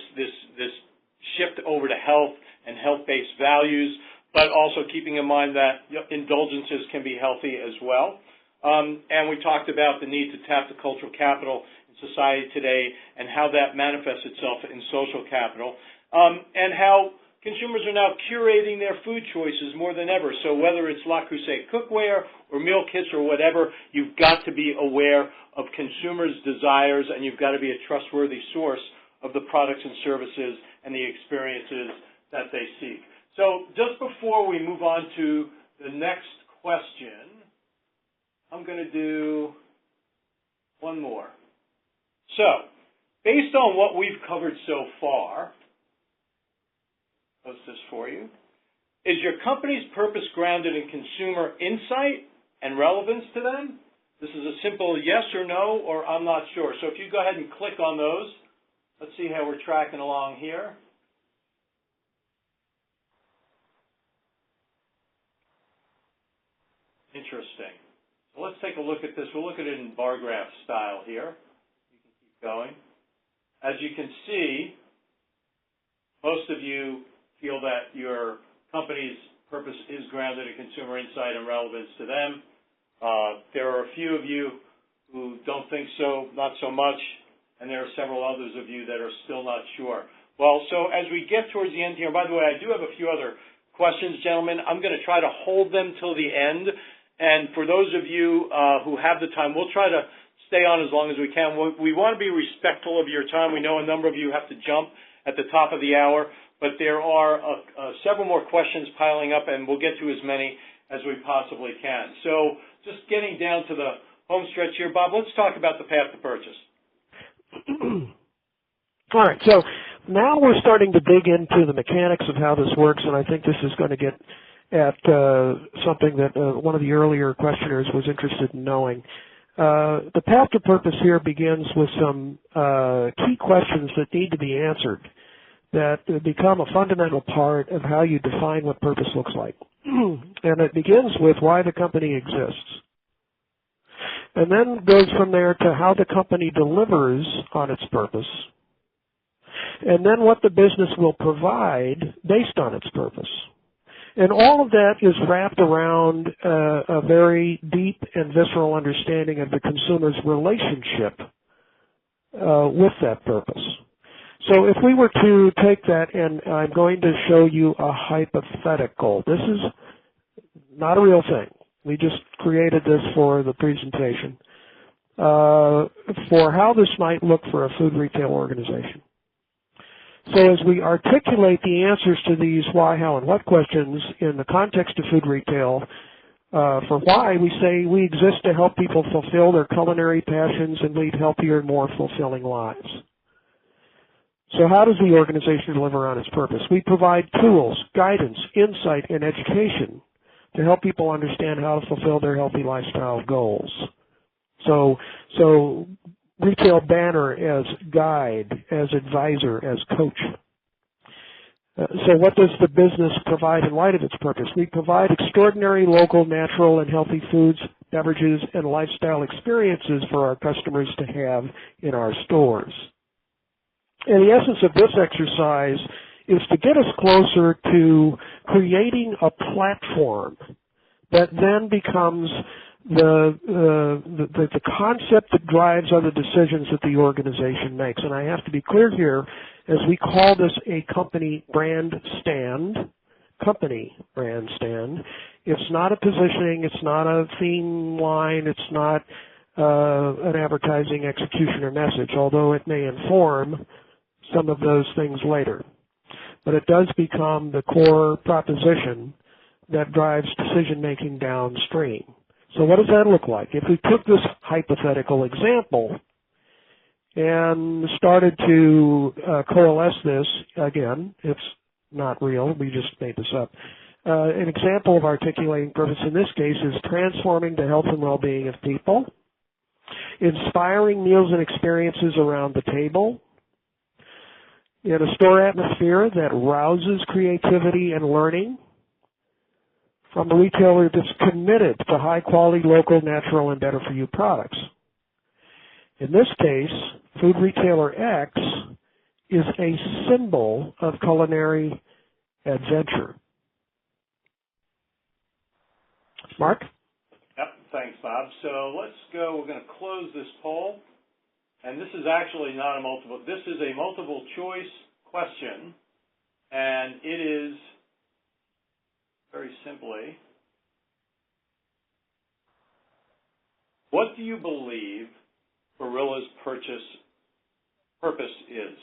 shift over to health and health-based values, but also keeping in mind that indulgences can be healthy as well. And we talked about the need to tap the cultural capital in society today and how that manifests itself in social capital, and how consumers are now curating their food choices more than ever. So whether it's Le Creuset cookware or meal kits or whatever, you've got to be aware of consumers' desires, and you've got to be a trustworthy source of the products and services and the experiences that they seek. So just before we move on to the next question, I'm going to do one more. So, based on what we've covered so far, post this for you. Is your company's purpose grounded in consumer insight and relevance to them? This is a simple yes or no, or I'm not sure. So if you go ahead and click on those, let's see how we're tracking along here. Interesting. So let's take a look at this. We'll look at it in bar graph style here. You can keep going. As you can see, most of you feel that your company's purpose is grounded in consumer insight and relevance to them. There are a few of you who don't think so, not so much, and there are several others of you that are still not sure. Well, so as we get towards the end here, and by the way, I do have a few other questions, gentlemen. I'm going to try to hold them till the end, and for those of you who have the time, we'll try to stay on as long as we can. We want to be respectful of your time. We know a number of you have to jump at the top of the hour, but there are several more questions piling up, and we'll get to as many as we possibly can. So just getting down to the home stretch here, Bob, let's talk about the path to purchase.
All right, so now we're starting to dig into the mechanics of how this works, and I think this is going to get at something that one of the earlier questioners was interested in knowing. The path to purpose here begins with some key questions that need to be answered that become a fundamental part of how you define what purpose looks like. And it begins with why the company exists. And then goes from there to how the company delivers on its purpose. And then what the business will provide based on its purpose. And all of that is wrapped around a very deep and visceral understanding of the consumer's relationship with that purpose. So if we were to take that, and I'm going to show you a hypothetical. This is not a real thing. We just created this for the presentation, for how this might look for a food retail organization. So as we articulate the answers to these why, how, and what questions in the context of food retail, for why, we say we exist to help people fulfill their culinary passions and lead healthier and more fulfilling lives. So how does the organization deliver on its purpose? We provide tools, guidance, insight, and education to help people understand how to fulfill their healthy lifestyle goals. So retail banner as guide, as advisor, as coach. So what does the business provide in light of its purpose? We provide extraordinary local, natural, and healthy foods, beverages, and lifestyle experiences for our customers to have in our stores. And the essence of this exercise is to get us closer to creating a platform that then becomes the concept that drives other decisions that the organization makes. And I have to be clear here, as we call this a company brand stand, it's not a positioning, it's not a theme line, it's not an advertising execution or message, although it may inform some of those things later. But it does become the core proposition that drives decision-making downstream. So what does that look like? If we took this hypothetical example and started to coalesce this, again, it's not real, we just made this up. An example of articulating purpose in this case is transforming the health and well-being of people, inspiring meals and experiences around the table, in a store atmosphere that rouses creativity and learning, from a retailer that's committed to high-quality, local, natural, and better-for-you products. In this case, Food Retailer X is a symbol of culinary adventure. Mark?
Yep, thanks, Bob. So let's go. We're going to close this poll. And this is actually not a multiple. This is a multiple choice question. And it is very simply, what do you believe Barilla's purpose is?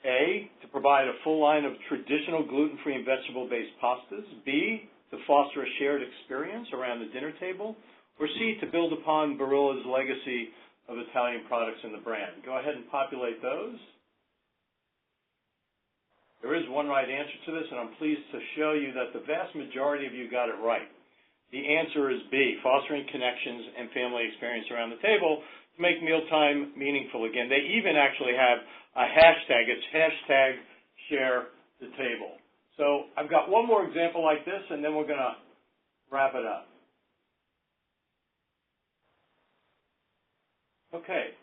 A, to provide a full line of traditional gluten-free and vegetable-based pastas. B, to foster a shared experience around the dinner table. Or C, to build upon Barilla's legacy of Italian products in the brand? Go ahead and populate those. There is one right answer to this, and I'm pleased to show you that the vast majority of you got it right. The answer is B, fostering connections and family experience around the table to make mealtime meaningful again. They even actually have a hashtag. It's hashtag share the table. So I've got one more example like this, and then we're going to wrap it up. Okay.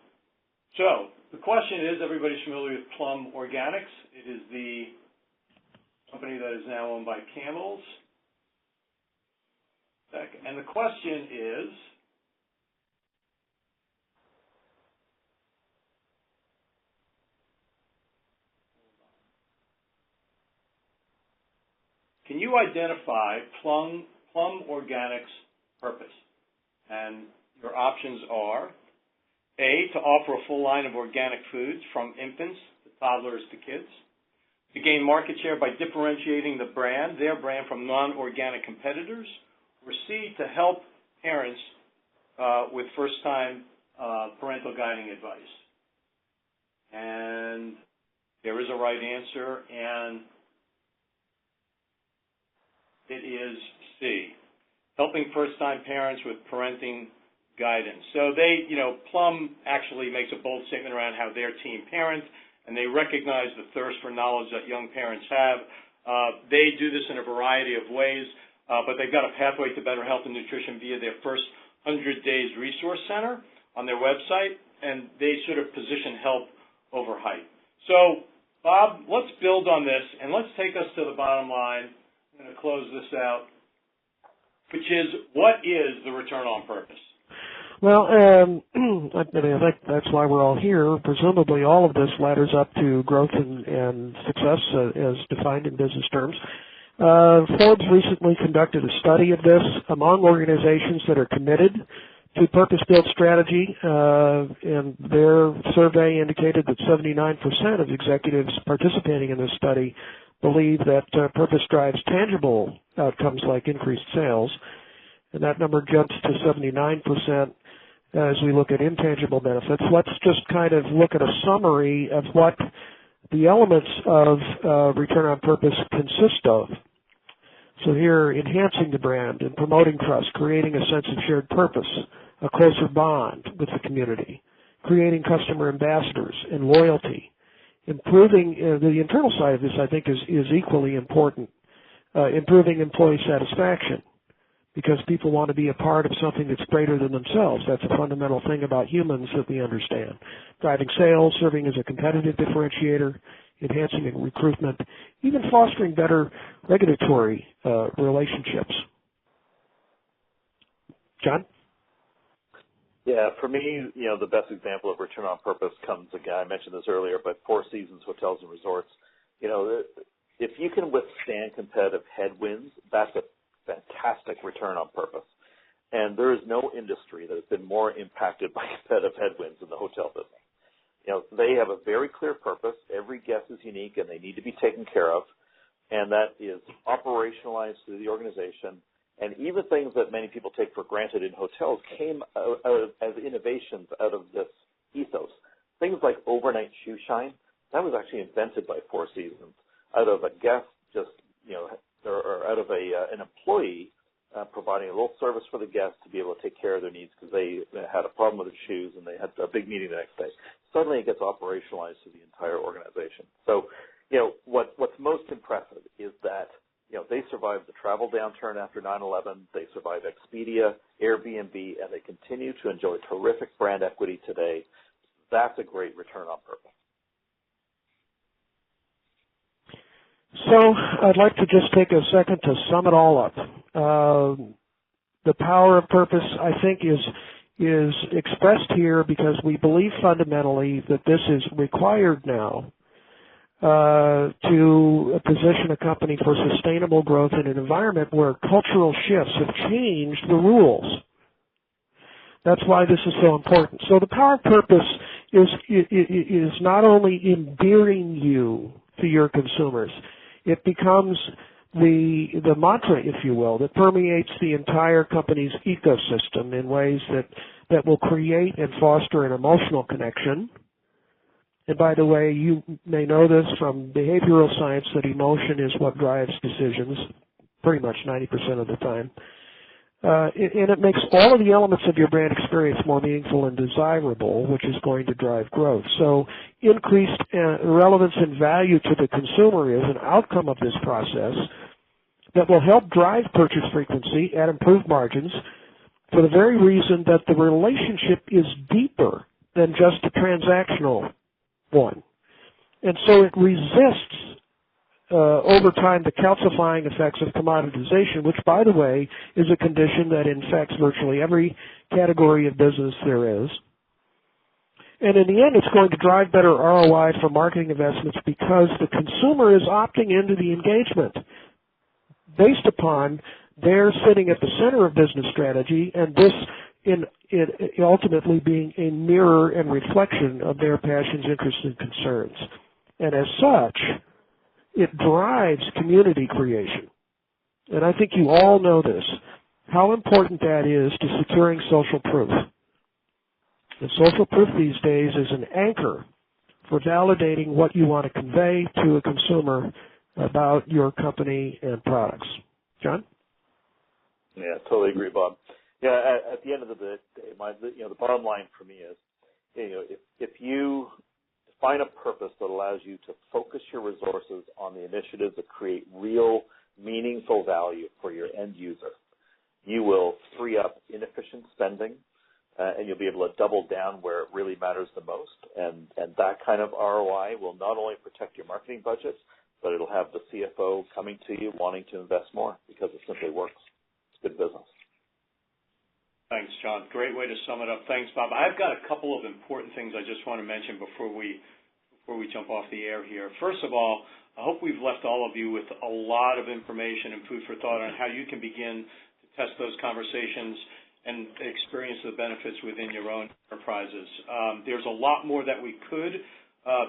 So the question is, everybody's familiar with Plum Organics. It is the company that is now owned by Campbell's. And the question is, can you identify Plum Organics' purpose? And your options are A, to offer a full line of organic foods from infants to toddlers to kids, to gain market share by differentiating their brand from non-organic competitors, or C, to help parents with first-time parental guiding advice. And there is a right answer, and it is C, helping first-time parents with parenting guidance. So they, Plum actually makes a bold statement around how their team parents, and they recognize the thirst for knowledge that young parents have. They do this in a variety of ways, but they've got a pathway to better health and nutrition via their first 100 Days Resource Center on their website, and they sort of position help over hype. So, Bob, let's build on this, and let's take us to the bottom line. I'm going to close this out, which is, what is the return on purpose?
Well, I think that's why we're all here. Presumably all of this ladders up to growth and success as defined in business terms. Forbes recently conducted a study of this among organizations that are committed to purpose-built strategy, and their survey indicated that 79% of executives participating in this study believe that purpose drives tangible outcomes like increased sales, and that number jumps to 79% as we look at intangible benefits. Let's just kind of look at a summary of what the elements of return on purpose consist of. So here, enhancing the brand and promoting trust, creating a sense of shared purpose, a closer bond with the community, creating customer ambassadors and loyalty, improving the internal side of this, I think, is equally important, improving employee satisfaction, because people want to be a part of something that's greater than themselves. That's a fundamental thing about humans that we understand. Driving sales, serving as a competitive differentiator, enhancing recruitment, even fostering better regulatory relationships. John?
Yeah, for me, the best example of return on purpose comes, again, I mentioned this earlier, but Four Seasons Hotels and Resorts. If you can withstand competitive headwinds, that's a fantastic return on purpose. And there is no industry that has been more impacted by competitive headwinds than the hotel business. They have a very clear purpose. Every guest is unique, and they need to be taken care of, and that is operationalized through the organization. And even things that many people take for granted in hotels came out as innovations out of this ethos. Things like overnight shoe shine, that was actually invented by Four Seasons out of a guest or out of an employee providing a little service for the guests to be able to take care of their needs because they had a problem with their shoes and they had a big meeting the next day. Suddenly it gets operationalized to the entire organization. So, what's most impressive is that, they survived the travel downturn after 9/11. They survived Expedia, Airbnb, and they continue to enjoy terrific brand equity today. That's a great return on purpose.
So I'd like to just take a second to sum it all up. The power of purpose, I think, is expressed here because we believe fundamentally that this is required now to position a company for sustainable growth in an environment where cultural shifts have changed the rules. That's why this is so important. So the power of purpose is not only endearing you to your consumers, it becomes the mantra, if you will, that permeates the entire company's ecosystem in ways that will create and foster an emotional connection. And by the way, you may know this from behavioral science that emotion is what drives decisions pretty much 90% of the time. And it makes all of the elements of your brand experience more meaningful and desirable, which is going to drive growth. So increased relevance and value to the consumer is an outcome of this process that will help drive purchase frequency and improve margins for the very reason that the relationship is deeper than just a transactional one. And so it resists over time the calcifying effects of commoditization, which, by the way, is a condition that infects virtually every category of business there is. And in the end, it's going to drive better ROI for marketing investments because the consumer is opting into the engagement based upon their sitting at the center of business strategy, and this in ultimately being a mirror and reflection of their passions, interests, and concerns. And as such, it drives community creation. And I think you all know this, how important that is to securing social proof. And social proof these days is an anchor for validating what you want to convey to a consumer about your company and products. John?
Yeah, totally agree, Bob. Yeah, at the end of the day, the bottom line for me is, if you find a purpose that allows you to focus your resources on the initiatives that create real, meaningful value for your end user, you will free up inefficient spending, and you'll be able to double down where it really matters the most. And that kind of ROI will not only protect your marketing budgets, but it'll have the CFO coming to you wanting to invest more because it simply works. It's good business.
Thanks, John. Great way to sum it up. Thanks, Bob. I've got a couple of important things I just want to mention before we jump off the air here. First of all, I hope we've left all of you with a lot of information and food for thought on how you can begin to test those conversations and experience the benefits within your own enterprises. There's a lot more that we could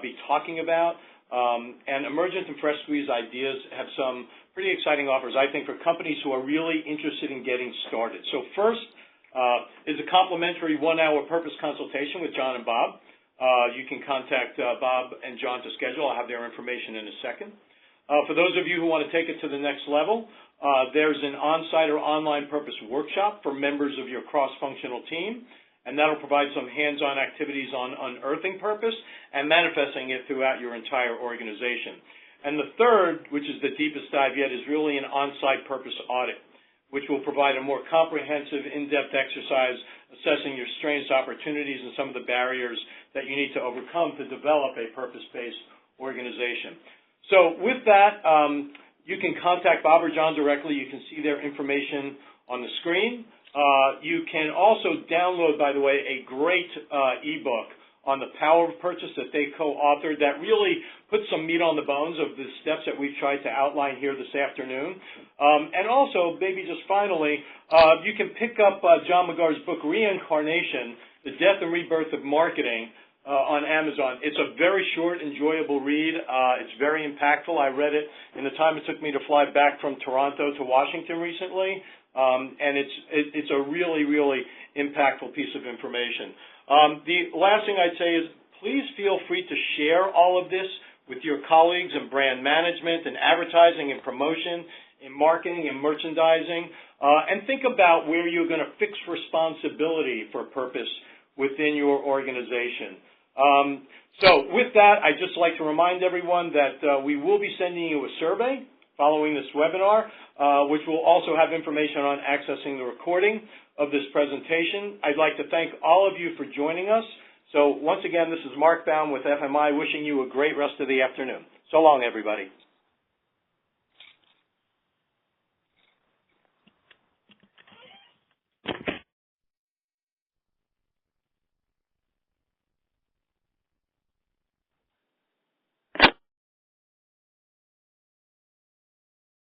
be talking about, and Emergent and Fresh Squeeze Ideas have some pretty exciting offers, I think, for companies who are really interested in getting started. So first, is a complimentary 1-hour purpose consultation with John and Bob. You can contact Bob and John to schedule. I'll have their information in a second. For those of you who want to take it to the next level, there's an on-site or online purpose workshop for members of your cross-functional team, and that'll provide some hands-on activities on unearthing purpose and manifesting it throughout your entire organization. And the third, which is the deepest dive yet, is really an on-site purpose audit, which will provide a more comprehensive, in-depth exercise assessing your strengths, opportunities, and some of the barriers that you need to overcome to develop a purpose-based organization. So with that, you can contact Bob or John directly. You can see their information on the screen. You can also download, by the way, a great ebook on the power of purchase that they co-authored that really puts some meat on the bones of the steps that we've tried to outline here this afternoon. And also, maybe just finally, you can pick up John McGarr's book, Reincarnation, The Death and Rebirth of Marketing, on Amazon. It's a very short, enjoyable read. It's very impactful. I read it in the time it took me to fly back from Toronto to Washington recently, and it's a really, really impactful piece of information. The last thing I'd say is please feel free to share all of this with your colleagues in brand management and advertising and promotion, in marketing and merchandising, and think about where you're going to fix responsibility for purpose within your organization. So with that, I'd just like to remind everyone that we will be sending you a survey following this webinar, which will also have information on accessing the recording of this presentation. I'd like to thank all of you for joining us. So once again, this is Mark Baum with FMI wishing you a great rest of the afternoon. So long, everybody.